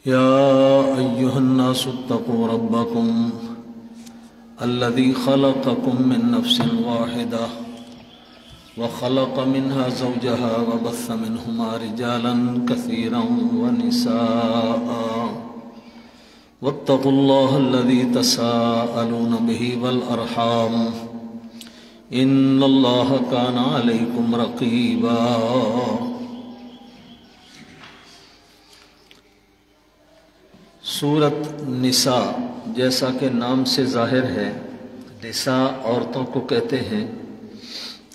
يا أيها الناس اتقوا ربكم الذي خلقكم من نفس واحدة وخلق منها زوجها وبث منهما رجالا كثيرا ونساء واتقوا الله الذي تساءلون به والأرحام إن الله كان عليكم رقيبا سورت نساء جیسا کہ نام سے ظاہر ہے نساء عورتوں کو کہتے ہیں،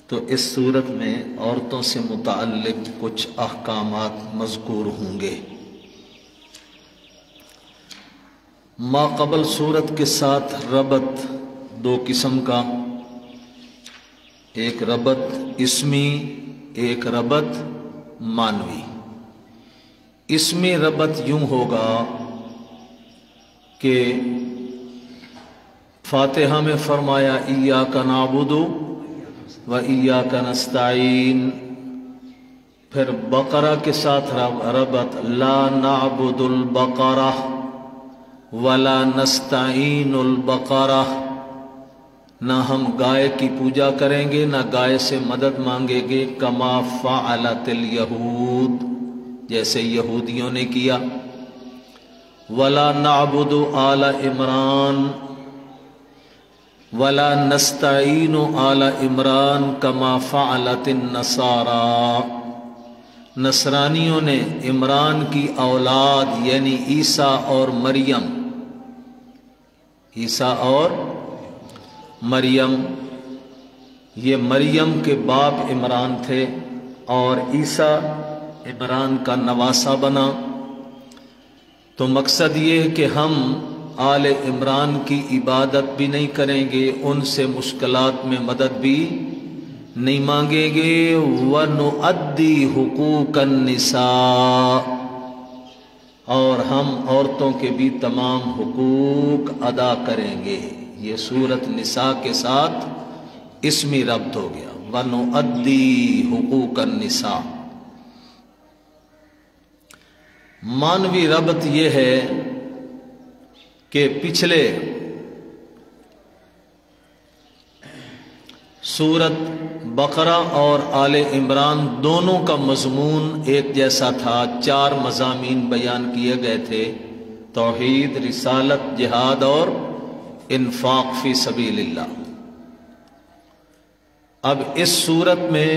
تو اس سورت میں عورتوں سے متعلق کچھ احکامات مذکور ہوں گے۔ ما قبل سورت کے ساتھ ربط دو قسم کا، ایک ربط اسمی، ایک ربط معنوی۔ اسمی ربط یوں ہوگا کہ فاتحہ میں فرمایا ایاک نعبد و ایاک نستعین، پھر بقرہ کے ساتھ ربط لا نعبد البقرہ ولا نستعین البقرہ، نہ ہم گائے کی پوجا کریں گے نہ گائے سے مدد مانگیں گے، کما فعلت الیہود، جیسے یہودیوں نے کیا۔ ولا نعبد آل عمران ولا نستعین آل عمران کما فعلت النصارى، نصرانیوں نے عمران کی اولاد یعنی عیسیٰ اور مریم، عیسیٰ اور مریم، یہ مریم کے باپ عمران تھے اور عیسیٰ عمران کا نواسہ بنا، تو مقصد یہ ہے کہ ہم آل عمران کی عبادت بھی نہیں کریں گے، ان سے مشکلات میں مدد بھی نہیں مانگیں گے۔ وَنُؤَدِّي حُقُوقَ النِّسَاءِ، اور ہم عورتوں کے بھی تمام حقوق ادا کریں گے۔ یہ سورت نساء کے ساتھ اسمی ربط ہو گیا، وَنُؤَدِّي حُقُوقَ النِّسَاءِ۔ معنوی ربط یہ ہے کہ پچھلے سورت بقرہ اور آل عمران دونوں کا مضمون ایک جیسا تھا، 4 مضامین بیان کیے گئے تھے، توحید، رسالت، جہاد اور انفاق فی سبیل اللہ۔ اب اس صورت میں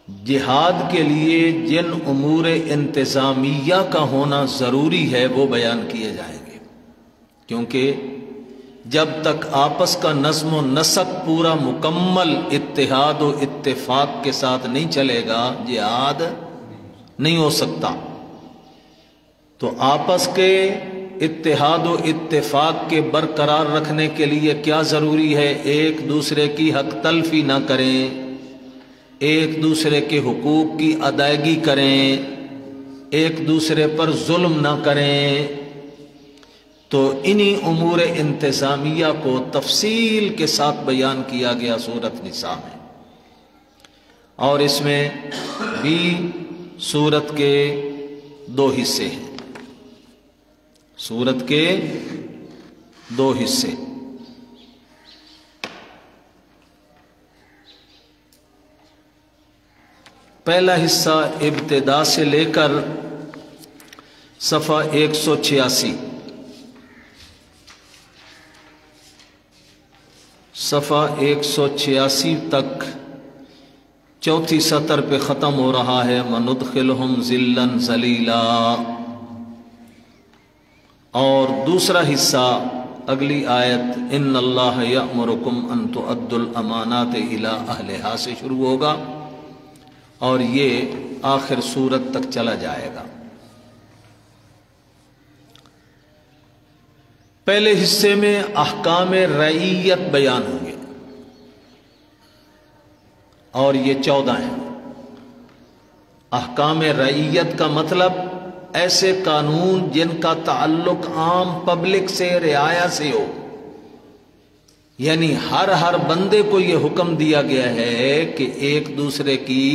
جہاد کے لیے جن امور انتظامیہ کا ہونا ضروری ہے وہ بیان کیے جائیں گے، کیونکہ جب تک آپس کا نظم و نسق پورا مکمل اتحاد و اتفاق کے ساتھ نہیں چلے گا جہاد نہیں ہو سکتا۔ تو آپس کے اتحاد و اتفاق کے برقرار رکھنے کے لیے کیا ضروری ہے؟ ایک دوسرے کی حق تلفی نہ کریں، ایک دوسرے کے حقوق کی ادائیگی کریں، ایک دوسرے پر ظلم نہ کریں۔ تو انہی امور انتظامیہ کو تفصیل کے ساتھ بیان کیا گیا سورت نساء میں، اور اس میں بھی سورت کے 2 حصے ہیں، سورت کے 2 حصے۔ پہلا حصہ ابتدا سے لے کر صفحہ 186، صفحہ 186 تک 4تھی سطر پہ ختم ہو رہا ہے، وَنُدْخِلْهُمْ ذِلًّا ذَلِيلًا، اور دوسرا حصہ اگلی آیت ان اللہ یأمرکم ان تؤدوا الامانات الی اہلہا سے شروع ہوگا، اور یہ آخر سورت تک چلا جائے گا۔ پہلے حصے میں احکام رعیت بیان ہوں گے، اور یہ 14 ہیں۔ احکام رعیت کا مطلب ایسے قانون جن کا تعلق عام پبلک سے، رعایا سے ہو، یعنی ہر بندے کو یہ حکم دیا گیا ہے کہ ایک دوسرے کی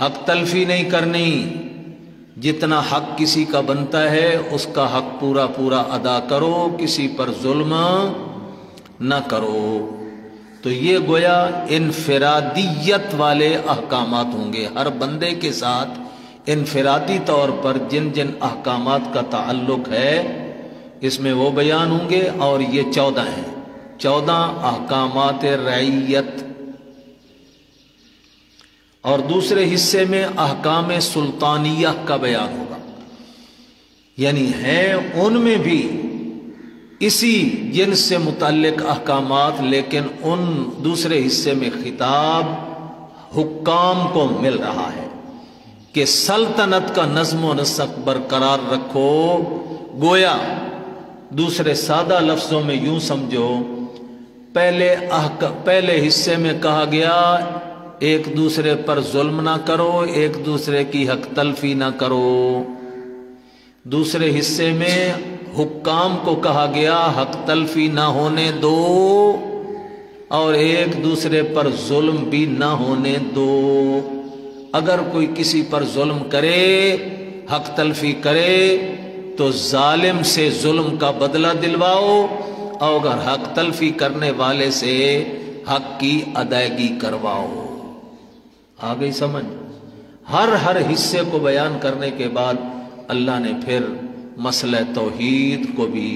حق تلفی نہیں کرنی، جتنا حق کسی کا بنتا ہے اس کا حق پورا پورا ادا کرو، کسی پر ظلم نہ کرو۔ تو یہ گویا انفرادیت والے احکامات ہوں گے، ہر بندے کے ساتھ انفرادی طور پر جن جن احکامات کا تعلق ہے اس میں وہ بیان ہوں گے، اور یہ 14 ہیں، 14 احکامات رعیت۔ اور دوسرے حصے میں احکام سلطانیہ کا بیان ہوگا، یعنی ہیں ان میں بھی اسی جنس سے متعلق احکامات، لیکن ان دوسرے حصے میں خطاب حکام کو مل رہا ہے کہ سلطنت کا نظم و نسق برقرار رکھو۔ گویا دوسرے سادہ لفظوں میں یوں سمجھو، پہلے حصے میں کہا گیا ایک دوسرے پر ظلم نہ کرو، ایک دوسرے کی حق تلفی نہ کرو۔ دوسرے حصے میں حکام کو کہا گیا حق تلفی نہ ہونے دو اور ایک دوسرے پر ظلم بھی نہ ہونے دو۔ اگر کوئی کسی پر ظلم کرے، حق تلفی کرے، تو ظالم سے ظلم کا بدلہ دلواؤ، اور اگر حق تلفی کرنے والے سے حق کی ادائیگی کرواؤ۔ آ گئی سمجھ؟ ہر حصے کو بیان کرنے کے بعد اللہ نے پھر مسئلہ توحید کو بھی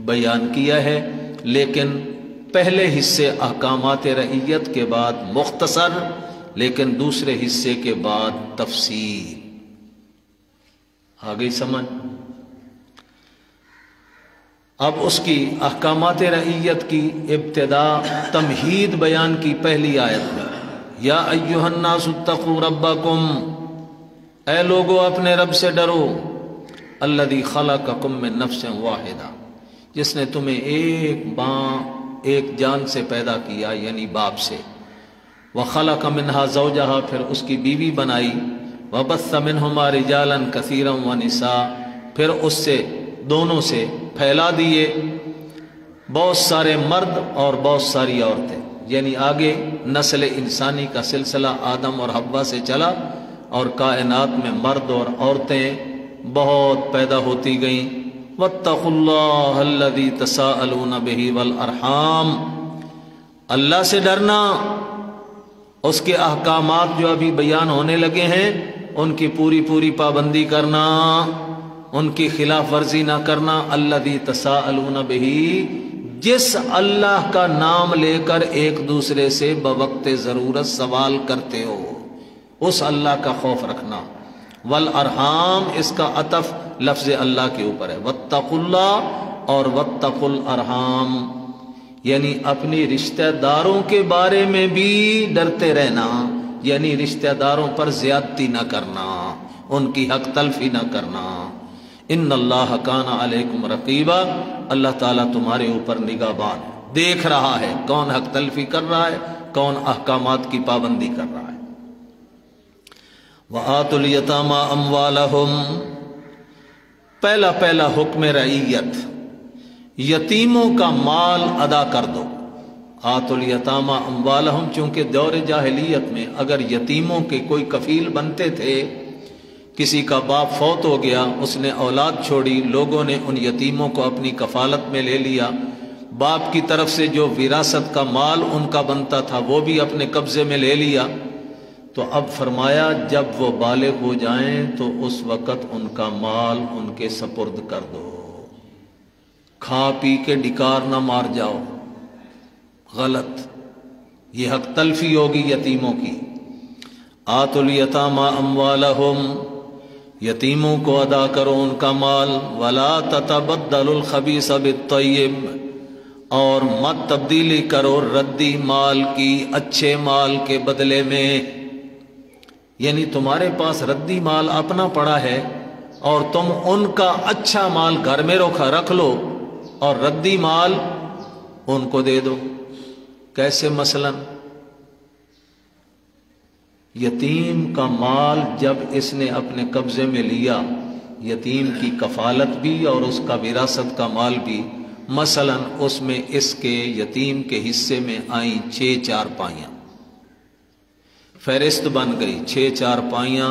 بیان کیا ہے، لیکن پہلے حصے احکامات رعیت کے بعد مختصر، لیکن دوسرے حصے کے بعد تفصیل۔ آ گئی سمجھ؟ اب اس کی احکامات رعیت کی ابتدا تمہید بیان کی پہلی آیت میں، یا ایھا الناس اتقوا ربکم، اے لوگو اپنے رب سے ڈرو، الذی خلقکم من نفس واحدہ، جس نے تمہیں ایک جان سے پیدا کیا، یعنی باپ سے، وخلق منہا زوجہا، پھر اس کی بیوی بنائی، وبث منہما رجالا کثیرا ونساء، پھر اس سے دونوں سے پھیلا دیے بہت سارے مرد اور بہت ساری عورتیں، یعنی آگے نسل انسانی کا سلسلہ آدم اور حوا سے چلا، اور کائنات میں مرد اور عورتیں بہت پیدا ہوتی گئیں۔ واتقوا اللہ الذی تساءلون بہ والارحام، اللہ سے ڈرنا، اس کے احکامات جو ابھی بیان ہونے لگے ہیں ان کی پوری پابندی کرنا، ان کی خلاف ورزی نہ کرنا۔ الذی تساءلون بہ، جس اللہ کا نام لے کر ایک دوسرے سے بوقت ضرورت سوال کرتے ہو، اس اللہ کا خوف رکھنا۔ والارحام، اس کا عطف لفظ اللہ کے اوپر ہے، واتقوا اللہ اور واتقوا الارحام، یعنی اپنی رشتہ داروں کے بارے میں بھی ڈرتے رہنا، یعنی رشتہ داروں پر زیادتی نہ کرنا، ان کی حق تلفی نہ کرنا۔ ان اللہ کان علیکم رقیبا، اللہ تعالیٰ تمہارے اوپر نگہبان ہے، دیکھ رہا ہے کون حق تلفی کر رہا ہے، کون احکامات کی پابندی کر رہا ہے۔ وآتوا الیتامی اموالہم، پہلا حکم رعیت، یتیموں کا مال ادا کر دو۔ آتوا الیتامی اموالہم، چونکہ دور جاہلیت میں اگر یتیموں کے کوئی کفیل بنتے تھے، کسی کا باپ فوت ہو گیا، اس نے اولاد چھوڑی، لوگوں نے ان یتیموں کو اپنی کفالت میں لے لیا، باپ کی طرف سے جو وراثت کا مال ان کا بنتا تھا وہ بھی اپنے قبضے میں لے لیا، تو اب فرمایا جب وہ بالغ ہو جائیں تو اس وقت ان کا مال ان کے سپرد کر دو، کھا پی کے ڈکار نہ مار جاؤ، غلط، یہ حق تلفی ہوگی یتیموں کی۔ آتوا الیتامی اموالہم، یتیموں کو ادا کرو ان کا مال، ولا تتبدلوا الخبیث بالطیب، اور مت تبدیلی کرو ردی مال کی اچھے مال کے بدلے میں، یعنی تمہارے پاس ردی مال اپنا پڑا ہے اور تم ان کا اچھا مال گھر میں رکھ لو اور ردی مال ان کو دے دو۔ کیسے؟ مثلا یتیم کا مال جب اس نے اپنے قبضے میں لیا، یتیم کی کفالت بھی اور اس کا وراثت کا مال بھی، مثلا اس میں اس کے یتیم کے حصے میں آئیں 6 چارپائیاں، فہرست بن گئی 6 چارپائیاں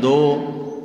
2,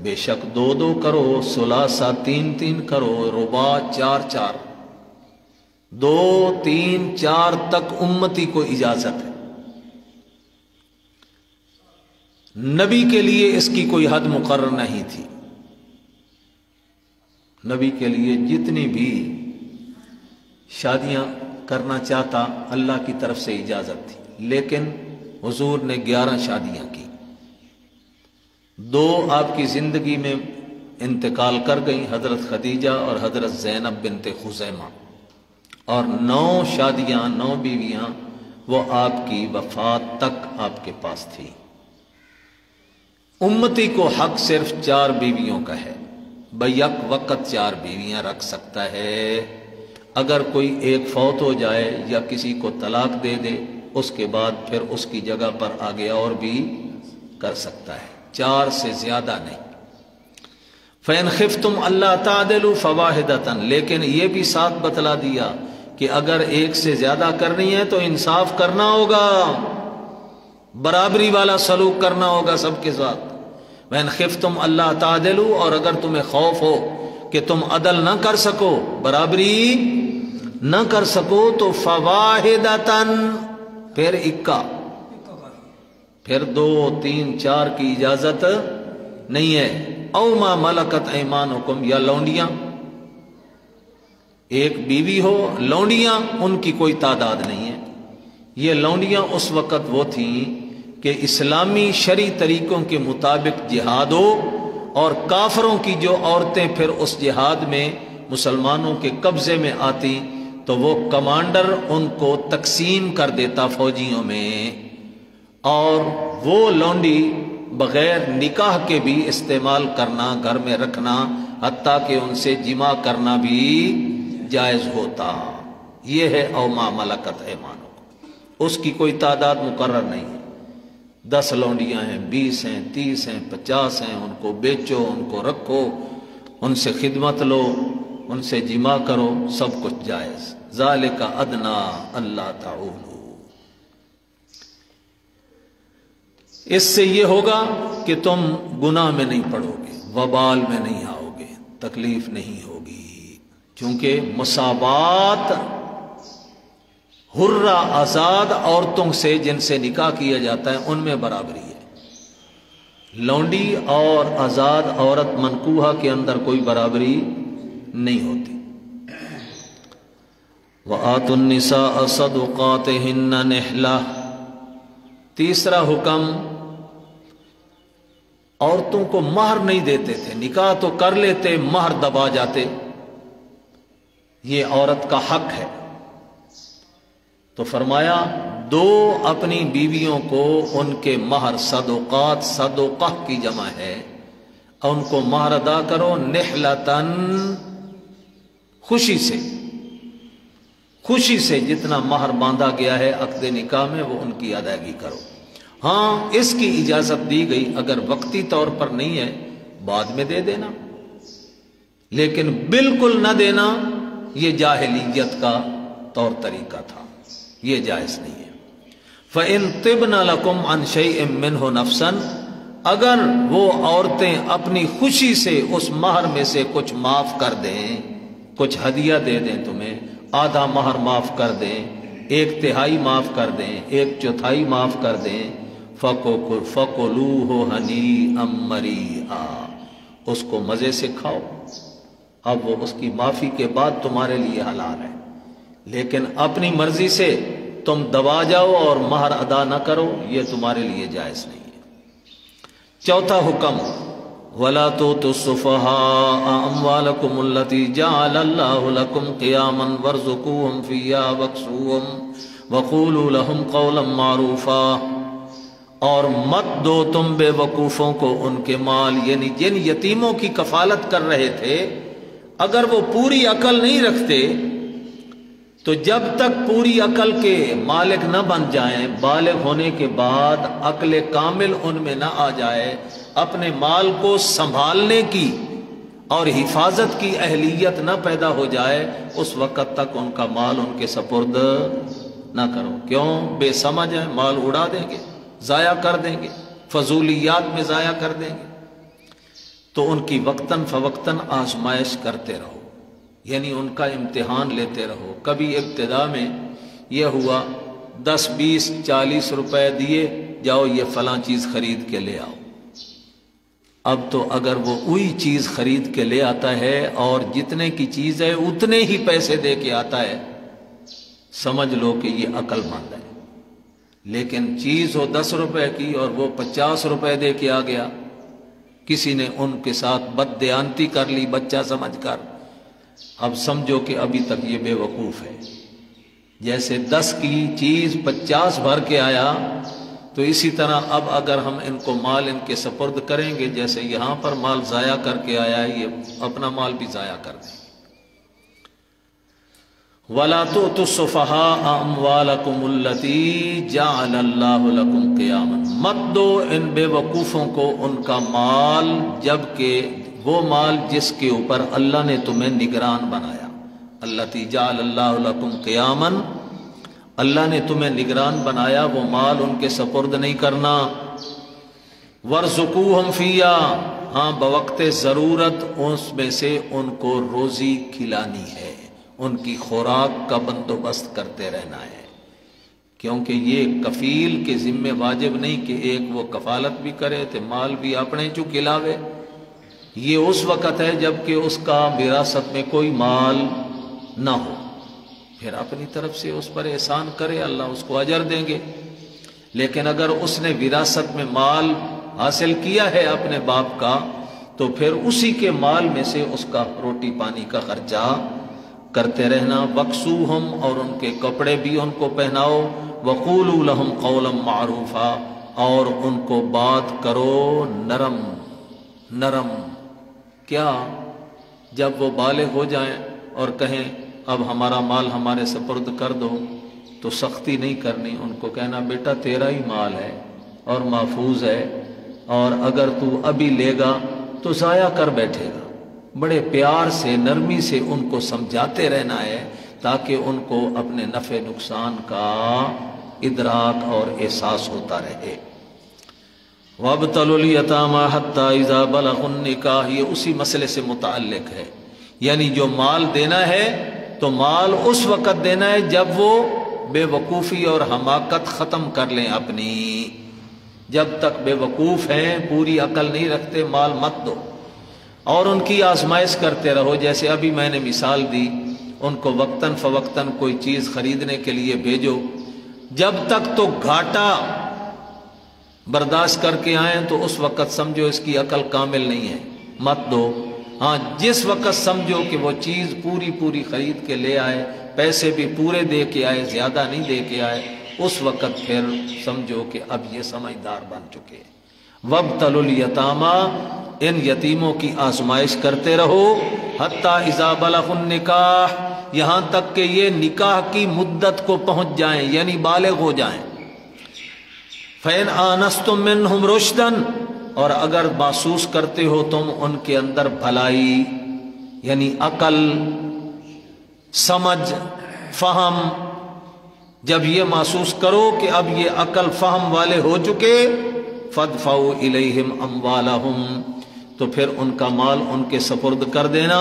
بے شک 2 کرو، ثلاثہ 3 کرو، رباع 4 2 3 4 تک امتی کو اجازت ہے۔ نبی کے لیے اس کی کوئی حد مقرر نہیں تھی، نبی کے لیے جتنی بھی شادیاں کرنا چاہتا اللہ کی طرف سے اجازت تھی، لیکن حضور نے 11 شادیاں کی، 2 آپ کی زندگی میں انتقال کر گئیں، حضرت خدیجہ اور حضرت زینب بنت خزیمہ، اور 9 شادیاں 9 بیویاں وہ آپ کی وفات تک آپ کے پاس تھی۔ امتی کو حق صرف 4 بیویوں کا ہے، بیک وقت 4 بیویاں رکھ سکتا ہے۔ اگر کوئی ایک فوت ہو جائے یا کسی کو طلاق دے دے، اس کے بعد پھر اس کی جگہ پر آگے اور بھی کر سکتا ہے، 4 سے زیادہ نہیں۔ فَإِنْ خِفْتُمْ أَلَّا تَعْدِلُوا فَوَاحِدَةً، لیکن یہ بھی ساتھ بتلا دیا کہ اگر ایک سے زیادہ کرنی ہے تو انصاف کرنا ہوگا، برابری والا سلوک کرنا ہوگا سب کے ساتھ۔ وَإِنْ خِفْتُمْ أَلَّا تَعْدِلُوا، اور اگر تمہیں خوف ہو کہ تم عدل نہ کر سکو، برابری نہ کر سکو، تو فَوَاحِدَةً، پھر 1، پھر 2 3 4 کی اجازت نہیں ہے۔ او ما ملکت ایمانکم، یا لونڈیاں، ایک بیوی ہو، لونڈیاں ان کی کوئی تعداد نہیں ہے۔ یہ لونڈیاں اس وقت وہ تھیں کہ اسلامی شرعی طریقوں کے مطابق جہاد ہو، اور کافروں کی جو عورتیں پھر اس جہاد میں مسلمانوں کے قبضے میں آتی تو وہ کمانڈر ان کو تقسیم کر دیتا فوجیوں میں، اور وہ لونڈی بغیر نکاح کے بھی استعمال کرنا، گھر میں رکھنا، حتیٰ کہ ان سے جماع کرنا بھی جائز ہوتا۔ یہ ہے او ما ملکت ایمانکم، اس کی کوئی تعداد مقرر نہیں ہے، 10 لونڈیاں ہیں، 20 ہیں، 30 ہیں، 50 ہیں، ان کو بیچو، ان کو رکھو، ان سے خدمت لو، ان سے جماع کرو، سب کچھ جائز۔ ذالک ادنا اللہ تعولوا، اس سے یہ ہوگا کہ تم گناہ میں نہیں پڑو گے، وبال میں نہیں آؤ گے، تکلیف نہیں ہوگی، چونکہ مساوات حرہ آزاد عورتوں سے جن سے نکاح کیا جاتا ہے ان میں برابری ہے، لونڈی اور آزاد عورت منکوحہ کے اندر کوئی برابری نہیں ہوتی۔ وَآتُوا النِّسَاءَ صَدُقَاتِهِنَّ نِحْلَةً، تیسرا حکم، عورتوں کو مہر نہیں دیتے تھے، نکاح تو کر لیتے، مہر دبا جاتے، یہ عورت کا حق ہے۔ تو فرمایا 2 اپنی بیویوں کو ان کے مہر، صدقات، صدقہ کی جمع ہے، اور ان کو مہر ادا کرو، نحلتن، خوشی سے، خوشی سے جتنا مہر باندھا گیا ہے عقد نکاح میں وہ ان کی ادائیگی کرو۔ ہاں اس کی اجازت دی گئی اگر وقتی طور پر نہیں ہے بعد میں دے دینا، لیکن بالکل نہ دینا یہ جاہلیت کا طور طریقہ تھا، یہ جائز نہیں ہے۔ فَإِن طِبْنَ لَكُمْ عَنْ شَيْءٍ مِّنْهُ نَفْسًا، اگر وہ عورتیں اپنی خوشی سے اس مہر میں سے کچھ معاف کر دیں، کچھ ہدیہ دے دیں، تمہیں آدھا مہر معاف کر دیں، 1/3 معاف کر دیں، 1/4 معاف کر دیں، فَكُلُوهُ هَنِيئًا مَرِيئًا، اس کو مزے سے کھاؤ، اب وہ اس کی معافی کے بعد تمہارے لیے حلال ہے، لیکن اپنی مرضی سے تم دبا جاؤ اور مہر ادا نہ کرو، یہ تمہارے لیے جائز نہیں ہے۔ چوتھا حکم، وَلَا تُؤْتُوا السُّفَهَاءَ أَمْوَالَكُمُ الَّتِي جَعَلَ اللَّهُ لَكُمْ قِيَامًا وَارْزُقُوهُمْ فِيهَا وَاكْسُوهُمْ وَقُولُوا لَهُمْ قَوْلًا مَّعْرُوفًا، اور مت دو تم بے وقوفوں کو ان کے مال، یعنی جن یتیموں کی کفالت کر رہے تھے، اگر وہ پوری عقل نہیں رکھتے تو جب تک پوری عقل کے مالک نہ بن جائیں، بالغ ہونے کے بعد عقل کامل ان میں نہ آ جائے، اپنے مال کو سنبھالنے کی اور حفاظت کی اہلیت نہ پیدا ہو جائے، اس وقت تک ان کا مال ان کے سپرد نہ کرو۔ کیوں؟ بے سمجھ ہے، مال اڑا دیں گے، ضائع کر دیں گے، فضولیات میں ضائع کر دیں گے۔ تو ان کی وقتاً فوقتاً آزمائش کرتے رہو، یعنی ان کا امتحان لیتے رہو۔ کبھی ابتدا میں یہ ہوا 10 20 40 روپے دیے، جاؤ یہ فلاں چیز خرید کے لے آؤ۔ اب تو اگر وہ وہی چیز خرید کے لے آتا ہے اور جتنے کی چیز ہے اتنے ہی پیسے دے کے آتا ہے، سمجھ لو کہ یہ عقل مند ہے۔ لیکن چیز ہو 10 روپے کی اور وہ 50 روپے دے کے آ گیا، کسی نے ان کے ساتھ بددیانتی کر لی بچہ سمجھ کر، اب سمجھو کہ ابھی تک یہ بے وقوف ہے۔ جیسے 10 کی چیز 50 بھر کے آیا، تو اسی طرح اب اگر ہم ان کو مال ان کے سپرد کریں گے، جیسے یہاں پر مال ضائع کر کے آیا ہے، یہ اپنا مال بھی ضائع کر دیں۔ وَلَا تُؤْتُوا السُّفَهَاءَ أَمْوَالَكُمُ الَّتِي جَعَلَ اللَّهُ لَكُمْ قِيَامًا، مت دو ان بے وقوفوں کو ان کا مال، جبکہ وہ مال جس کے اوپر اللہ نے تمہیں نگران بنایا۔ الَّتِي جَعَلَ اللَّهُ لَكُمْ قِيَامًا، اللہ نے تمہیں نگران بنایا، وہ مال ان کے سپرد نہیں کرنا۔ وَارْزُقُوهُمْ فِيهَا، ہاں بوقت ضرورت اس میں سے ان کو روزی کھلانی ہے، ان کی خوراک کا بندوبست کرتے رہنا ہے، کیونکہ یہ کفیل کے ذمہ واجب نہیں کہ ایک وہ کفالت بھی کرے تو مال بھی اپنے چو کھلاوے۔ یہ اس وقت ہے جب کہ اس کا وراثت میں کوئی مال نہ ہو، پھر اپنی طرف سے اس پر احسان کرے، اللہ اس کو اجر دیں گے۔ لیکن اگر اس نے وراثت میں مال حاصل کیا ہے اپنے باپ کا، تو پھر اسی کے مال میں سے اس کا روٹی پانی کا خرچہ کرتے رہنا۔ وَاكْسُوهُمْ، اور ان کے کپڑے بھی ان کو پہناؤ۔ وَقُولُوا لَهُمْ قَوْلًا مَعْرُوفًا، اور ان کو بات کرو نرم نرم۔ کیا؟ جب وہ بالغ ہو جائیں اور کہیں اب ہمارا مال ہمارے سپرد کر دو، تو سختی نہیں کرنی، ان کو کہنا بیٹا تیرا ہی مال ہے اور محفوظ ہے، اور اگر تو ابھی لے گا تو ضائع کر بیٹھے گا۔ بڑے پیار سے نرمی سے ان کو سمجھاتے رہنا ہے، تاکہ ان کو اپنے نفع نقصان کا ادراک اور احساس ہوتا رہے۔ وَابْتَلُوا الْيَتَامَىٰ حَتَّىٰ إِذَا بَلَغُوا النِّكَاحَ، یہ اسی مسئلے سے متعلق ہے، یعنی جو مال دینا ہے تو مال اس وقت دینا ہے جب وہ بے وقوفی اور حماقت ختم کر لیں اپنی۔ جب تک بے وقوف ہیں، پوری عقل نہیں رکھتے، مال مت دو، اور ان کی آزمائش کرتے رہو۔ جیسے ابھی میں نے مثال دی، ان کو وقتاً فوقتاً کوئی چیز خریدنے کے لیے بھیجو، جب تک تو گھاٹا برداشت کر کے آئیں تو اس وقت سمجھو اس کی عقل کامل نہیں ہے، مت دو۔ ہاں جس وقت سمجھو کہ وہ چیز پوری پوری خرید کے لے آئے، پیسے بھی پورے دے کے آئے، زیادہ نہیں دے کے آئے، اس وقت پھر سمجھو کہ اب یہ سمجھدار بن چکے۔ وَابْتَلُوا الْيَتَامَىٰ، ان یتیموں کی آزمائش کرتے رہو، حتیٰ اذا بلغوا النکاح، یہاں تک کہ یہ نکاح کی مدت کو پہنچ جائیں، یعنی بالغ ہو جائیں۔ فَإِنْ آنَسْتُم مِّنْهُمْ رُشْدًا، اور اگر محسوس کرتے ہو تم ان کے اندر بھلائی، یعنی عقل، سمجھ، فہم، جب یہ محسوس کرو کہ اب یہ عقل فہم والے ہو چکے، فَادْفَعُوا إِلَيْهِمْ أَمْوَالَهُمْ، تو پھر ان کا مال ان کے سپرد کر دینا۔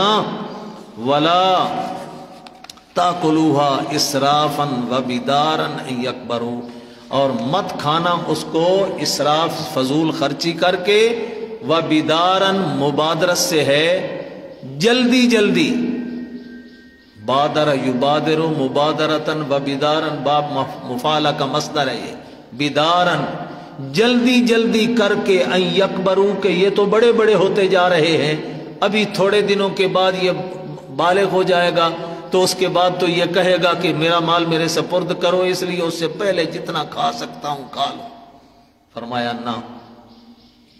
وَلَا تَأْكُلُوهَا إِسْرَافًا وَبِدَارًا أَن يَكْبَرُوا، اور مت کھانا اس کو اسراف فضول خرچی کر کے، وَبِدَارًا مبادرت سے ہے جلدی جلدی، بادر یبادر مبادرتاً وبداراً، باب مفعلہ کا مصدر ہے یہ، بداراً جلدی جلدی کر کے، ان یکبروا، کہ یہ تو بڑے بڑے ہوتے جا رہے ہیں، ابھی تھوڑے دنوں کے بعد یہ بالغ ہو جائے گا، تو اس کے بعد تو یہ کہے گا کہ میرا مال میرے سپرد کرو، اس لیے اس سے پہلے جتنا کھا سکتا ہوں کھا لو۔ فرمایا نہ،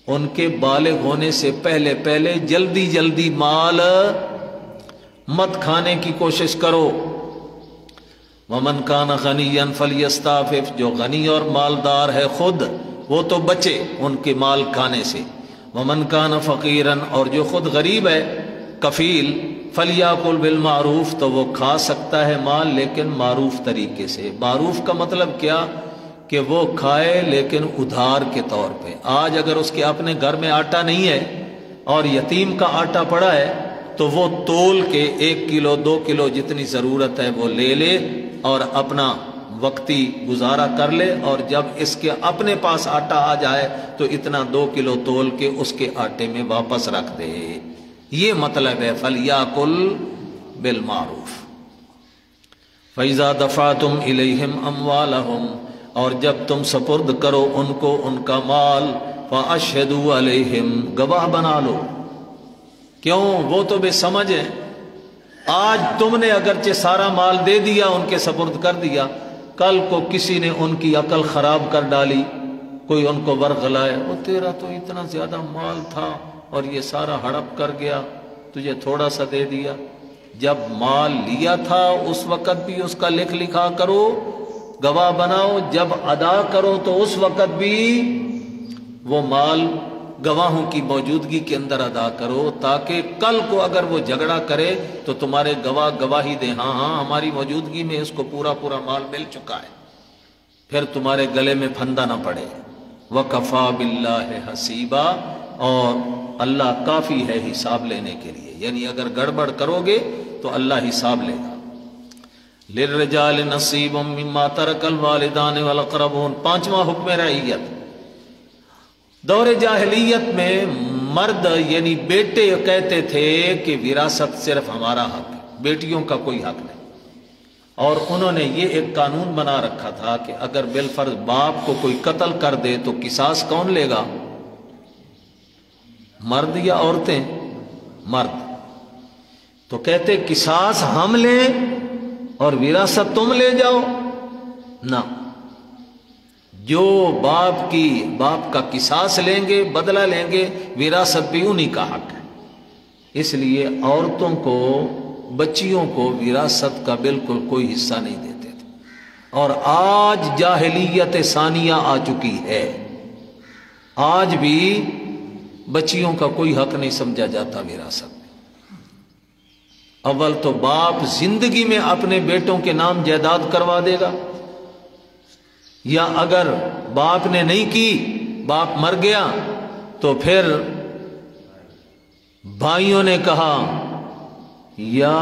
ان کے بالغ ہونے سے پہلے پہلے جلدی جلدی مال مت کھانے کی کوشش کرو۔ وَمَنْ كَانَ غَنِيًّا فَلْيَسْتَعْفِفْ، جو غنی اور مالدار ہے خود وہ تو بچے ان کے مال کھانے سے۔ وَمَنْ كَانَ فَقِيرًا، اور جو خود غریب ہے کفیل، فَلْيَأْكُلْ بِالْمَعْرُوفِ، تو وہ کھا سکتا ہے مال لیکن معروف طریقے سے۔ معروف کا مطلب کیا؟ کہ وہ کھائے لیکن ادھار کے طور پہ۔ آج اگر اس کے اپنے گھر میں آٹا نہیں ہے اور یتیم کا آٹا پڑا ہے تو وہ تول کے 1 کلو 2 کلو جتنی ضرورت ہے وہ لے لے اور اپنا وقتی گزارا کر لے، اور جب اس کے اپنے پاس آٹا آ جائے تو اتنا 2 کلو تول کے اس کے آٹے میں واپس رکھ دے۔ یہ مطلب ہے فَلْيَأْكُلْ بِالْمَعْرُوفِ فَإِذَا دَفَعْتُمْ إِلَيْهِمْ أَمْوَالَهُمْ، اور جب تم سپرد کرو ان کو ان کا مال، فَأَشْهِدُوا عَلَيْهِمْ، گواہ بنا لو۔ کیوں؟ وہ تو بے سمجھ ہیں۔ آج تم نے اگرچہ سارا مال دے دیا، ان کے سپرد کر دیا، کل کو کسی نے ان کی عقل خراب کر ڈالی، کوئی ان کو ورغلائے، وہ تیرا تو اتنا زیادہ مال تھا اور یہ سارا ہڑپ کر گیا، تجھے تھوڑا سا دے دیا۔ جب مال لیا تھا اس وقت بھی اس کا لکھ لکھا کرو، گواہ بناؤ، جب ادا کرو تو اس وقت بھی وہ مال گواہوں کی موجودگی کے اندر ادا کرو، تاکہ کل کو اگر وہ جھگڑا کرے تو تمہارے گواہ گواہی دیں، ہاں ہاں ہماری موجودگی میں اس کو پورا پورا مال مل چکا ہے، پھر تمہارے گلے میں پھندا نہ پڑے۔ وَكَفَى بِاللَّهِ حَسِيبًا، اور اللہ کافی ہے حساب لینے کے لیے، یعنی اگر گڑبڑ کرو گے تو اللہ حساب لے گا۔ لِلرِّجَالِ نَصِيبٌ مِّمَّا تَرَكَ الْوَالِدَانِ وَالْأَقْرَبُونَ، 5واں حکم رعیت۔ دور جاہلیت میں مرد یعنی بیٹے کہتے تھے کہ وراثت صرف ہمارا حق ہے، بیٹیوں کا کوئی حق نہیں، اور انہوں نے یہ ایک قانون بنا رکھا تھا کہ اگر بالفرض باپ کو کوئی قتل کر دے تو قصاص کون لے گا؟ مرد یا عورتیں؟ مرد۔ تو کہتے قصاص ہم لیں اور وراثت تم لے جاؤ؟ نہ، جو باپ کا قصاص لیں گے، بدلہ لیں گے، وراثت بھی انہی کا حق ہے۔ اس لیے عورتوں کو، بچیوں کو وراثت کا بالکل کوئی حصہ نہیں دیتے تھے، اور آج جاہلیت ثانیہ آ چکی ہے، آج بھی بچیوں کا کوئی حق نہیں سمجھا جاتا وراثت میں۔ اول تو باپ زندگی میں اپنے بیٹوں کے نام جائیداد کروا دے گا، یا اگر باپ نے نہیں کی، باپ مر گیا تو پھر بھائیوں نے کہا یا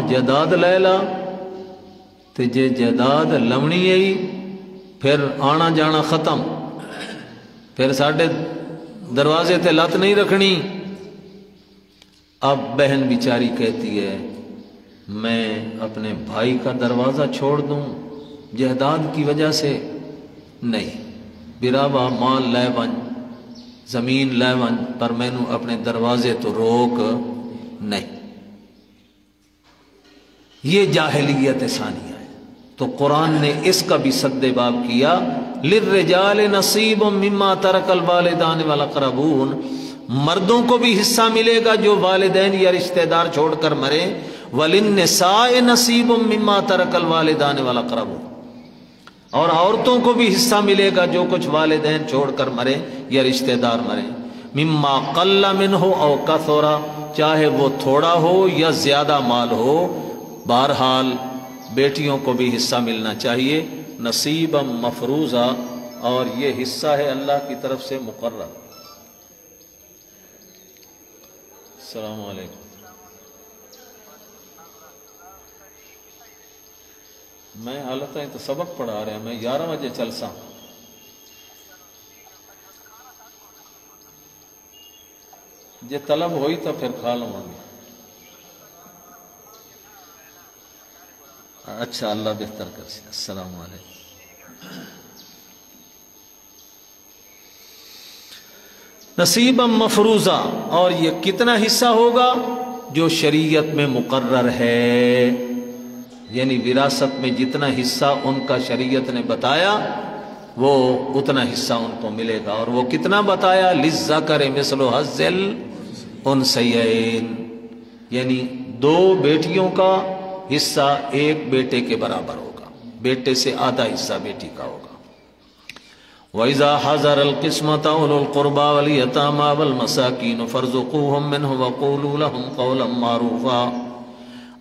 جائیداد لے لا تے جے جائیداد لمنی آئی پھر آنا جانا ختم، پھر ساڈے دروازے تے لت نہیں رکھنی۔ اب بہن بیچاری کہتی ہے میں اپنے بھائی کا دروازہ چھوڑ دوں جائیداد کی وجہ سے؟ نہیں، براوا مال لے ون، زمین لے ون، پر مینوں اپنے دروازے تو روک نہیں۔ یہ جاہلیت ثانیہ ہے، تو قرآن نے اس کا بھی سد باب کیا، للرجال نصیب مما ترک الوالدان والاقربون، مردوں کو بھی حصہ ملے گا جو والدین یا رشتہ دار چھوڑ کر مرے، وللنساء نصیب مما ترک الوالدان والاقربون، اور عورتوں کو بھی حصہ ملے گا جو کچھ والدین چھوڑ کر مرے یا رشتہ دار مرے، مما قل منہ او کثر، چاہے وہ تھوڑا ہو یا زیادہ مال ہو، بہرحال بیٹیوں کو بھی حصہ ملنا چاہیے، نصیبا مفروضا، اور یہ حصہ ہے اللہ کی طرف سے مقرر۔ السلام علیکم۔ میں حالت ہے تو سبق پڑھا رہا، میں 11 بجے چل سا، جے طلب ہوئی تو پھر کھا لوں گی۔ اچھا، اللہ بہتر کر سی۔ السلام علیکم۔ نصیبا مفروضا، اور یہ کتنا حصہ ہوگا؟ جو شریعت میں مقرر ہے، یعنی وراثت میں جتنا حصہ ان کا شریعت نے بتایا وہ اتنا حصہ ان کو ملے گا، اور وہ کتنا بتایا؟ للذکر مثل حظ الانثیین، یعنی 2 بیٹیوں کا حصہ 1 بیٹے کے برابر ہوگا، بیٹے سے آدھا حصہ بیٹی کا ہوگا۔ وَإِذَا حَضَرَ الْقِسْمَةَ أُولُو الْقُرْبَى وَالْيَتَامَى وَالْمَسَاكِينُ فَارْزُقُوهُم مِّنْهُ وَقُولُوا لَهُمْ قَوْلًا مَّعْرُوفًا،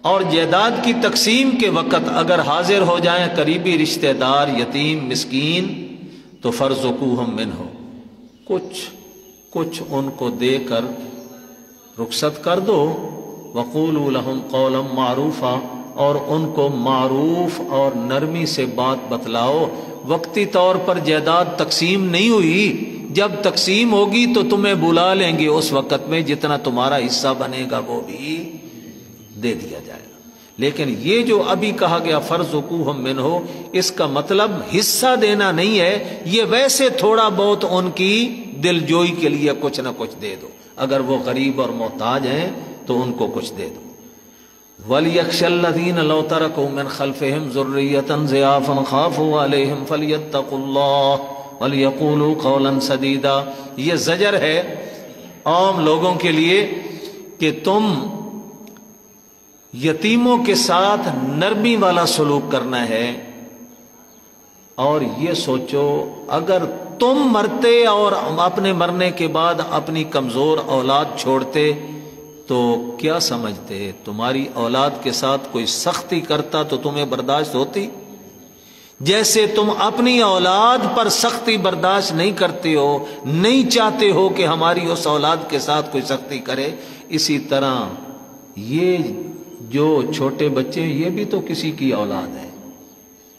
اور جائیداد کی تقسیم کے وقت اگر حاضر ہو جائیں قریبی رشتہ دار، یتیم، مسکین، تو فَارْزُقُوهُم مِّنْهُ، کچھ ان کو دے کر رخصت کر دو. وقولوا لهم قولا معروفا، اور ان کو معروف اور نرمی سے بات بتلاؤ. وقتی طور پر جائیداد تقسیم نہیں ہوئی، جب تقسیم ہوگی تو تمہیں بلا لیں گے اس وقت میں، جتنا تمہارا حصہ بنے گا وہ بھی دے دیا جائے گا. لیکن یہ جو ابھی کہا گیا فارزقوہم منہ، اس کا مطلب حصہ دینا نہیں ہے، یہ ویسے تھوڑا بہت ان کی دل جوئی کے لیے کچھ نہ کچھ دے دو. اگر وہ غریب اور محتاج ہیں تو ان کو کچھ دے دو. وَلْيَخْشَ الَّذِينَ لَوْ تَرَكُوا مِنْ خَلْفِهِمْ ذُرِّيَّةً ضِعَافًا خَافُوا عَلَيْهِمْ فَلْيَتَّقُوا اللَّهَ وَلْيَقُولُوا قَوْلًا سَدِيدًا. یہ زجر ہے عام لوگوں کے لیے کہ تم یتیموں کے ساتھ نرمی والا سلوک کرنا ہے، اور یہ سوچو اگر تم مرتے اور اپنے مرنے کے بعد اپنی کمزور اولاد چھوڑتے تو کیا سمجھتے تمہاری اولاد کے ساتھ کوئی سختی کرتا تو تمہیں برداشت ہوتی؟ جیسے تم اپنی اولاد پر سختی برداشت نہیں کرتے ہو، نہیں چاہتے ہو کہ ہماری اس اولاد کے ساتھ کوئی سختی کرے، اسی طرح یہ جو چھوٹے بچے یہ بھی تو کسی کی اولاد ہے،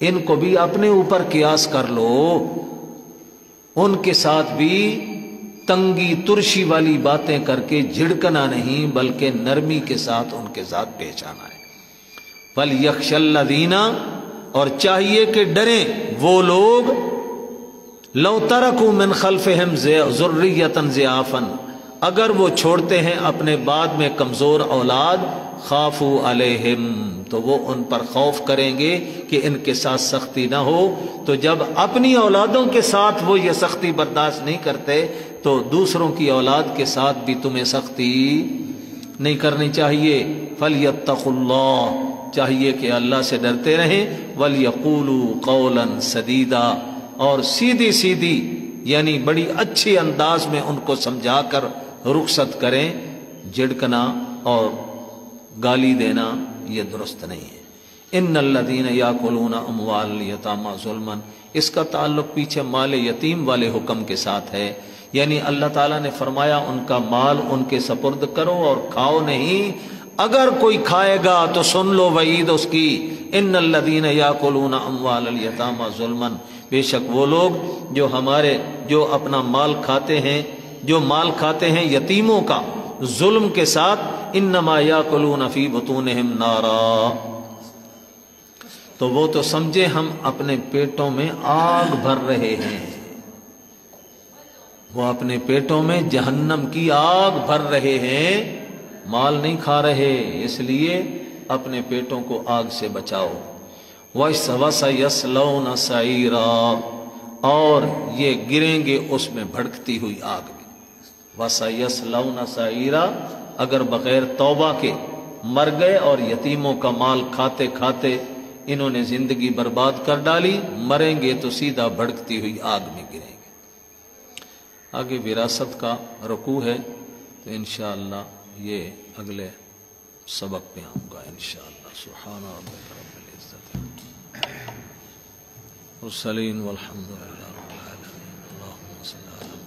ان کو بھی اپنے اوپر قیاس کر لو، ان کے ساتھ بھی تنگی ترشی والی باتیں کر کے جھڑکنا نہیں بلکہ نرمی کے ساتھ ان کے ساتھ پیش آنا ہے. وَلْيَخْشَ الَّذِينَ، اور چاہیے کہ ڈریں وہ لوگ، لَوْ تَرَكُوا مِنْ خَلْفِهِمْ ذُرِّيَّةً ضِعَافًا، اگر وہ چھوڑتے ہیں اپنے بعد میں کمزور اولاد، خافوا علیہم، تو وہ ان پر خوف کریں گے کہ ان کے ساتھ سختی نہ ہو. تو جب اپنی اولادوں کے ساتھ وہ یہ سختی برداشت نہیں کرتے تو دوسروں کی اولاد کے ساتھ بھی تمہیں سختی نہیں کرنی چاہیے. فَلْيَتَّقُوا اللَّهَ، چاہیے کہ اللہ سے ڈرتے رہیں. وَلْيَقُولُوا قَوْلًا سَدِيدًا، اور سیدھی سیدھی یعنی بڑی اچھی انداز میں ان کو سمجھا کر رخصت کریں. جھڑکنا اور گالی دینا یہ درست نہیں ہے. ان الذین یاکلون اموال الیتامی ظلما، اس کا تعلق پیچھے مال یتیم والے حکم کے ساتھ ہے. یعنی اللہ تعالیٰ نے فرمایا ان کا مال ان کے سپرد کرو اور کھاؤ نہیں. اگر کوئی کھائے گا تو سن لو وعید اس کی، ان الذین یاکلون اموال الیتامی ظلما، بے شک وہ لوگ جو اپنا مال کھاتے ہیں، جو مال کھاتے ہیں یتیموں کا ظلم کے ساتھ، انما یاکلون فی بطونہم نارا، تو وہ تو سمجھے ہم اپنے پیٹوں میں آگ بھر رہے ہیں، وہ اپنے پیٹوں میں جہنم کی آگ بھر رہے ہیں، مال نہیں کھا رہے. اس لیے اپنے پیٹوں کو آگ سے بچاؤ. وَسَيَصْلَوْنَ سَعِيرًا، اور یہ گریں گے اس میں بھڑکتی ہوئی آگ میں. وَسَيَصْلَوْنَ سَعِيرًا، اگر بغیر توبہ کے مر گئے اور یتیموں کا مال کھاتے کھاتے انہوں نے زندگی برباد کر ڈالی، مریں گے تو سیدھا بھڑکتی ہوئی آگ میں گریں گے. آگے وراثت کا رکوع ہے تو انشاءاللہ یہ اگلے سبق میں آؤں گا انشاءاللہ. سبحان ربک رب العزت والمرسلین والحمد للہ رب العالمین. اللہم صل علی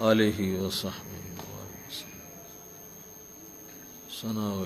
آلہ وصحبہ وسلم. ثناء